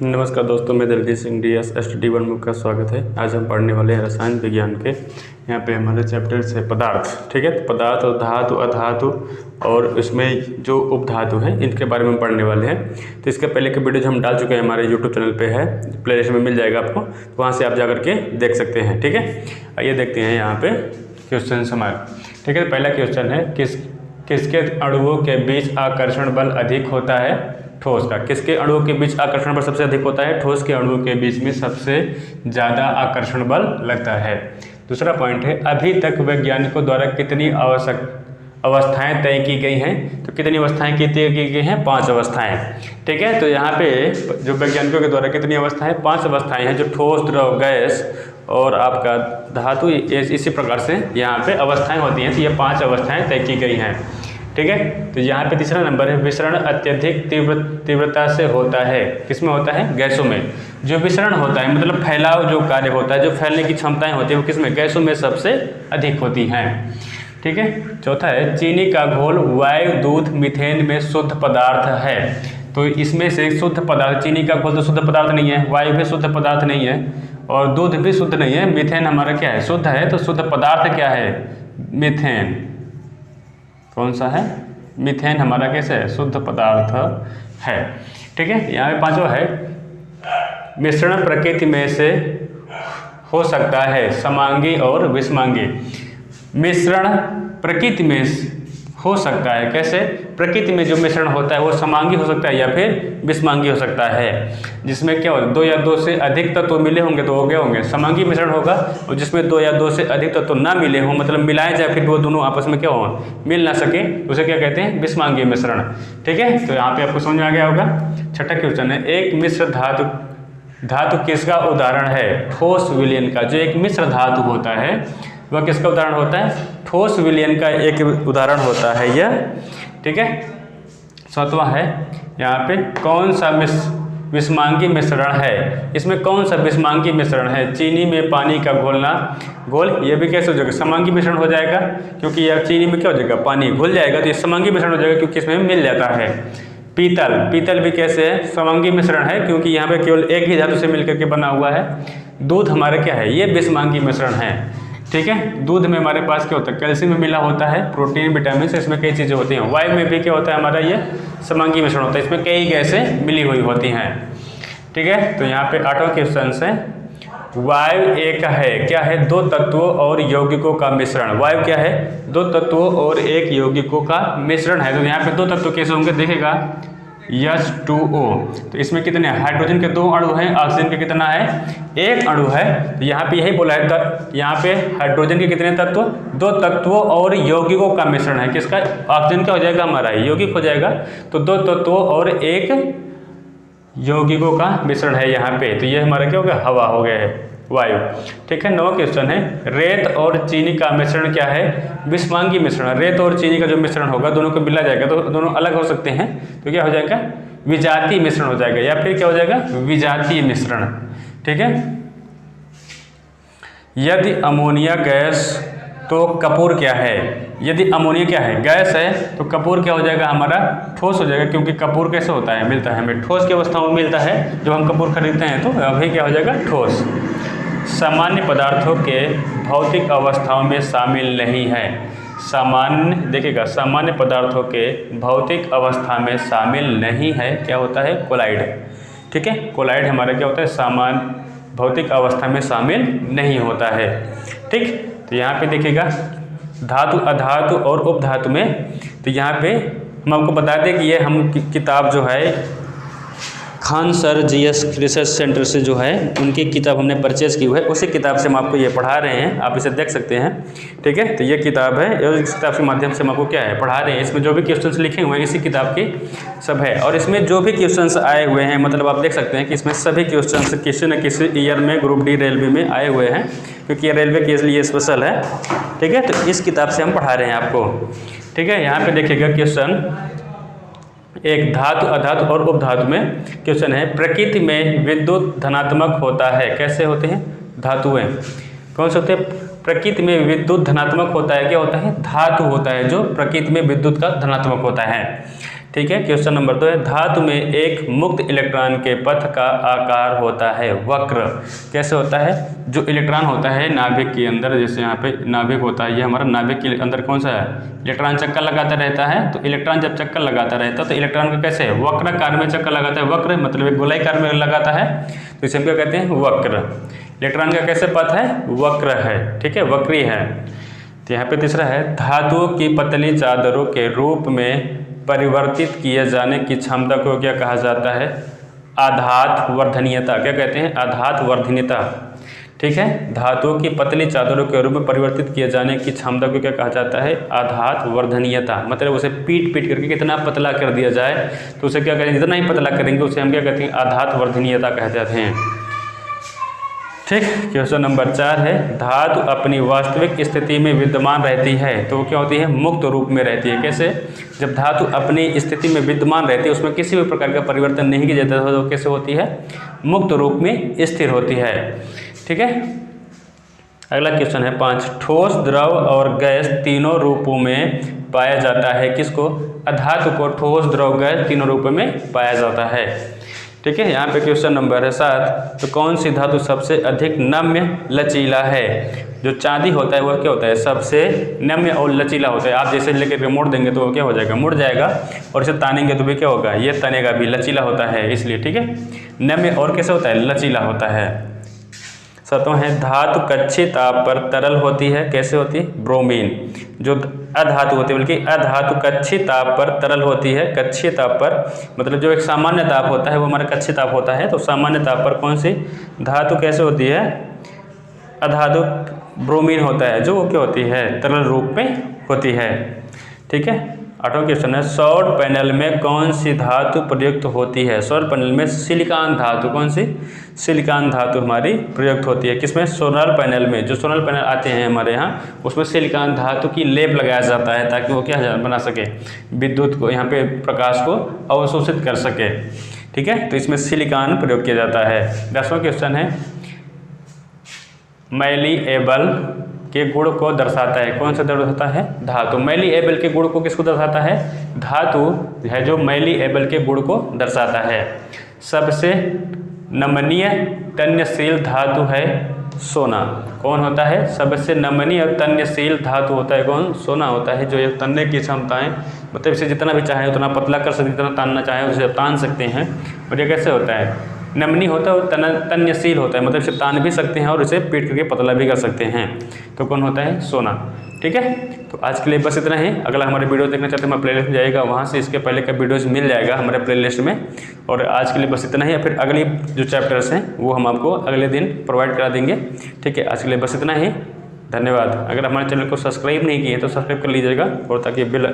नमस्कार दोस्तों, मैं Daljeet Singh DS study one में का स्वागत है। आज हम पढ़ने वाले हैं रसायन विज्ञान के। यहाँ पे हमारे चैप्टर है पदार्थ। ठीक है, तो पदार्थ और धातु, अधातु और इसमें जो उपधातु हैं इनके बारे में पढ़ने वाले हैं। तो इसके पहले के वीडियो जो हम डाल चुके हैं हमारे यूट्यूब चैनल पे है, प्ले लिस्ट में मिल जाएगा आपको, तो वहाँ से आप जा करके देख सकते हैं। ठीक है, आइए देखते हैं यहाँ पे क्वेश्चन हमारे। ठीक है, तो पहला क्वेश्चन है किसके अणुओं के बीच आकर्षण बल अधिक होता है? ठोस का। किसके अणुओं के बीच आकर्षण बल सबसे अधिक होता है? ठोस के अणुओं के बीच में सबसे ज़्यादा आकर्षण बल लगता है। दूसरा पॉइंट है अभी तक वैज्ञानिकों द्वारा कितनी अवस्थाएं तय की गई हैं? तो कितनी अवस्थाएं तय की गई हैं? 5 अवस्थाएं। ठीक है, तो यहाँ पे जो वैज्ञानिकों के द्वारा कितनी अवस्थाएं? 5 अवस्थाएं हैं, जो ठोस, द्रव, गैस और आपका धातु, इसी प्रकार से यहाँ पे अवस्थाएं होती हैं। तो ये 5 अवस्थाएं तय की गई हैं। ठीक है, तो यहाँ पे तीसरा नंबर है विसरण अत्यधिक तीव्रता से होता है। किसमें होता है? गैसों में। जो विसरण होता है मतलब फैलाव जो कार्य होता है, जो फैलने की क्षमताएं होती है, वो किसमें? गैसों में सबसे अधिक होती हैं। ठीक है, चौथा है चीनी का घोल वायु, दूध, मीथेन में शुद्ध पदार्थ है। तो इसमें से शुद्ध पदार्थ, चीनी का घोल तो शुद्ध पदार्थ नहीं है, वायु भी शुद्ध पदार्थ नहीं है और दूध भी शुद्ध नहीं है। मीथेन हमारा क्या है? शुद्ध है। तो शुद्ध पदार्थ क्या है? मीथेन। कौन सा है? मीथेन हमारा कैसे है? शुद्ध पदार्थ है। ठीक है, यहाँ पे 5वां है मिश्रण प्रकृति में से हो सकता है समांगी और विषमांगी। मिश्रण प्रकृति में हो सकता है। कैसे? प्रकृति में जो मिश्रण होता है वो समांगी हो सकता है या फिर विषमांगी हो सकता है। जिसमें क्या होगा? 2 या 2 से अधिक तत्व मिले होंगे तो हो गए होंगे समांगी मिश्रण होगा। और जिसमें 2 या 2 से अधिक तत्व ना मिले हों, मतलब मिलाए जाए फिर वो दोनों आपस में क्या हो, मिल ना सके, उसे क्या कहते हैं? विषमांगी मिश्रण। ठीक है, तो यहाँ पे आपको समझ में आ गया होगा। छठा क्वेश्चन है एक मिश्र धातु किसका उदाहरण है? ठोस विलयन का। जो एक मिश्र धातु होता है वह किसका उदाहरण होता है? ठोस विलयन का एक उदाहरण होता है यह। ठीक है, 7वां है यहाँ पे कौन सा विषमांगी मिश्रण है? इसमें कौन सा विषमांगी मिश्रण है? चीनी में पानी का घोल ये भी कैसे हो जाएगा? समांगी मिश्रण हो जाएगा, क्योंकि यह चीनी में क्या हो जाएगा? पानी घुल जाएगा, तो ये समांगी मिश्रण हो जाएगा क्योंकि इसमें मिल जाता है। पीतल भी कैसे है? समांगी मिश्रण है, क्योंकि यहाँ पे केवल एक ही धातु से मिलकर के बना हुआ है। दूध हमारा क्या है? ये विषमांगी मिश्रण है। ठीक है, दूध में हमारे पास क्या होता है? कैल्शियम मिला होता है, प्रोटीन, विटामिन से, इसमें कई चीज़ें होती हैं। वायु में भी क्या होता है? हमारा ये समांगी मिश्रण होता है, इसमें कई गैसें मिली हुई होती हैं। ठीक है, तो यहाँ पे 8वां क्वेश्चन है वायु एक है क्या है? 2 तत्वों और यौगिकों का मिश्रण। वायु क्या है? 2 तत्वों और एक यौगिकों का मिश्रण है। तो यहाँ पे 2 तत्व कैसे होंगे देखेगा, H2O। तो इसमें कितने हाइड्रोजन के 2 अणु हैं, ऑक्सीजन के कितना है? 1 अणु है। तो यहाँ पे यही बोला है, यहाँ पे हाइड्रोजन के कितने तत्व? 2 तत्वों और यौगिकों का मिश्रण है। किसका? ऑक्सीजन का हो जाएगा हमारा, यौगिक हो जाएगा। तो 2 तत्वों और एक यौगिकों का मिश्रण है यहाँ पे। तो ये हमारा क्या हो गया? हवा हो गया है, वायु। ठीक है, 9वां क्वेश्चन है रेत और चीनी का मिश्रण क्या है? विषमांगी मिश्रण। रेत और चीनी का जो मिश्रण होगा दोनों को मिला जाएगा तो दोनों अलग हो सकते हैं, तो क्या हो जाएगा? विजातीय मिश्रण हो जाएगा, या फिर क्या हो जाएगा? विजातीय मिश्रण। ठीक है, यदि अमोनिया गैस तो कपूर क्या है? यदि अमोनिया क्या है? गैस है, तो कपूर क्या हो जाएगा? हमारा ठोस हो जाएगा, क्योंकि कपूर कैसे होता है? मिलता है हमें ठोस की अवस्था में मिलता है। जब हम कपूर खरीदते हैं तो अभी क्या हो जाएगा? ठोस। सामान्य पदार्थों के भौतिक अवस्थाओं में शामिल नहीं है। सामान्य देखिएगा, सामान्य पदार्थों के भौतिक अवस्था में शामिल नहीं है। क्या होता है? कोलाइड। ठीक है, कोलाइड हमारा क्या होता है? सामान्य भौतिक अवस्था में शामिल नहीं होता है। ठीक, तो यहाँ पे देखिएगा धातु, अधातु और उपधातु में, तो यहाँ पे हम आपको बता दें कि ये हम किताब जो है Khan sir GS research centre से जो है उनकी किताब हमने परचेज़ की हुई है, उसी किताब से हम आपको ये पढ़ा रहे हैं, आप इसे देख सकते हैं। ठीक है, तो ये किताब है और इस किताब के माध्यम से हम आपको क्या है पढ़ा रहे हैं। इसमें जो भी क्वेश्चंस लिखे हुए हैं इसी किताब की सब है, और इसमें जो भी क्वेश्चंस आए हुए हैं, मतलब आप देख सकते हैं कि इसमें सभी क्वेश्चंस किसी न किसी ईयर में ग्रुप D रेलवे में आए हुए हैं, क्योंकि ये रेलवे के लिए स्पेशल है। ठीक है, तो इस किताब से हम पढ़ा रहे हैं आपको। ठीक है, यहाँ पे देखिएगा क्वेश्चन एक धातु, अधातु और उपधातु में क्वेश्चन है प्रकृति में विद्युत धनात्मक होता है। कैसे होते हैं? धातुएं कौन से होते हैं? प्रकृति में विद्युत धनात्मक होता है। क्या होता है? धातु होता है जो प्रकृति में विद्युत का धनात्मक होता है। ठीक है। क्वेश्चन नंबर 2 है, धातु में एक मुक्त इलेक्ट्रॉन के पथ का आकार होता है वक्र। कैसे होता है? जो इलेक्ट्रॉन होता है नाभिक के अंदर, जैसे यहाँ पे नाभिक होता है, ये हमारा नाभिक के अंदर कौन सा है? इलेक्ट्रॉन चक्कर लगाता रहता है। तो इलेक्ट्रॉन जब चक्कर लगाता रहता है तो इलेक्ट्रॉन का कैसे है? वक्राकार में चक्कर लगाता है। वक्र मतलब एक गोलाकार में लगाता है, तो इसे हम क्या कहते हैं? वक्र। इलेक्ट्रॉन का कैसे पथ है? वक्र है, ठीक है, वक्री है। तो यहाँ पे तीसरा है, धातुओं की पतली चादरों के रूप में परिवर्तित किए जाने की क्षमता को क्या कहा जाता है? आधात वर्धनीयता। क्या कहते हैं? आधात वर्धनीयता, ठीक है। धातुओं की पतली चादरों के रूप में परिवर्तित किए जाने की क्षमता को क्या कहा जाता है? आधात वर्धनीयता। मतलब उसे पीट करके कितना पतला कर दिया जाए तो उसे क्या करेंगे? जितना ही पतला करेंगे उसे हम क्या कहते हैं? आधात वर्धनीयता कहते हैं, ठीक। क्वेश्चन नंबर 4 है, धातु अपनी वास्तविक स्थिति में विद्यमान रहती है तो वो क्या होती है? मुक्त रूप में रहती है। कैसे? जब धातु अपनी स्थिति में विद्यमान रहती है, उसमें किसी भी प्रकार का परिवर्तन नहीं किया जाता है, तो कैसे होती है? मुक्त रूप में स्थिर होती है, ठीक है। अगला क्वेश्चन है 5, ठोस, द्रव और गैस तीनों रूपों में पाया जाता है किसको? अधातु को ठोस, द्रव, गैस तीनों रूपों में पाया जाता है, ठीक है। यहाँ पे क्वेश्चन नंबर है 7, तो कौन सी धातु सबसे अधिक नम्य लचीला है? जो चांदी होता है वो क्या होता है? सबसे नम्य और लचीला होता है। आप जैसे लेकर मोड़ देंगे तो वो क्या हो जाएगा? मुड़ जाएगा, और इसे तानेंगे तो भी क्या होगा? ये तनेगा भी, लचीला होता है इसलिए, ठीक है। नम्य और कैसे होता है? लचीला होता है। 7वां है, धातु कच्चे ताप पर तरल होती है। कैसे होती है? ब्रोमीन। जो अधातु होती है, बल्कि अधातु कच्चे ताप पर तरल होती है। कच्चे ताप पर मतलब जो एक सामान्य ताप होता है वो हमारा कच्चे ताप होता है। तो सामान्य ताप पर कौन सी धातु कैसे होती है? अधातु ब्रोमीन होता है, जो वो क्या होती है? तरल रूप में होती है, ठीक है। 8वां क्वेश्चन है, सौर पैनल में कौन सी धातु प्रयुक्त होती है? सौर पैनल में सिलिकॉन धातु। कौन सी? सिलिकॉन धातु हमारी प्रयुक्त होती है। किसमें? सोलर पैनल में। जो सोलर पैनल आते हैं हमारे यहाँ, उसमें सिलिकॉन धातु की लेप लगाया जाता है ताकि वो क्या बना सके? विद्युत को, यहाँ पे प्रकाश को अवशोषित कर सके, ठीक है। तो इसमें सिलिकॉन प्रयोग किया जाता है। 10वां क्वेश्चन है, मैलीएबल के गुण को दर्शाता है। कौन सा दर्शाता है? धातु। मैलीएबल के गुण को किसको दर्शाता है? धातु है जो मैलीएबल के गुण को दर्शाता है। सबसे नमनीय तन्यशील धातु है सोना। कौन होता है? सबसे नमनीय तन्यशील धातु होता है कौन? सोना होता है। जो ये तनने की क्षमताएं, मतलब इसे जितना भी चाहे उतना पतला कर सकते, जितना तानना चाहे उसे तान सकते हैं। और ये कैसे होता है? नमनीय होता है और तन्यशील होता है, मतलब इसे तान भी सकते हैं और इसे पीट करके पतला भी कर सकते हैं। तो कौन होता है? सोना, ठीक है। तो आज के लिए बस इतना ही। अगला हमारे वीडियो देखना चाहते हैं हमारे प्लेलिस्ट में जाइएगा, वहाँ से इसके पहले का वीडियोज़ मिल जाएगा हमारे प्लेलिस्ट में। और आज के लिए बस इतना ही। फिर अगली जो चैप्टर्स हैं वो हम आपको अगले दिन प्रोवाइड करा देंगे, ठीक है। आज के लिए बस इतना ही, धन्यवाद। अगर हमारे चैनल को सब्सक्राइब नहीं किए तो सब्सक्राइब कर लीजिएगा, और ताकि बिल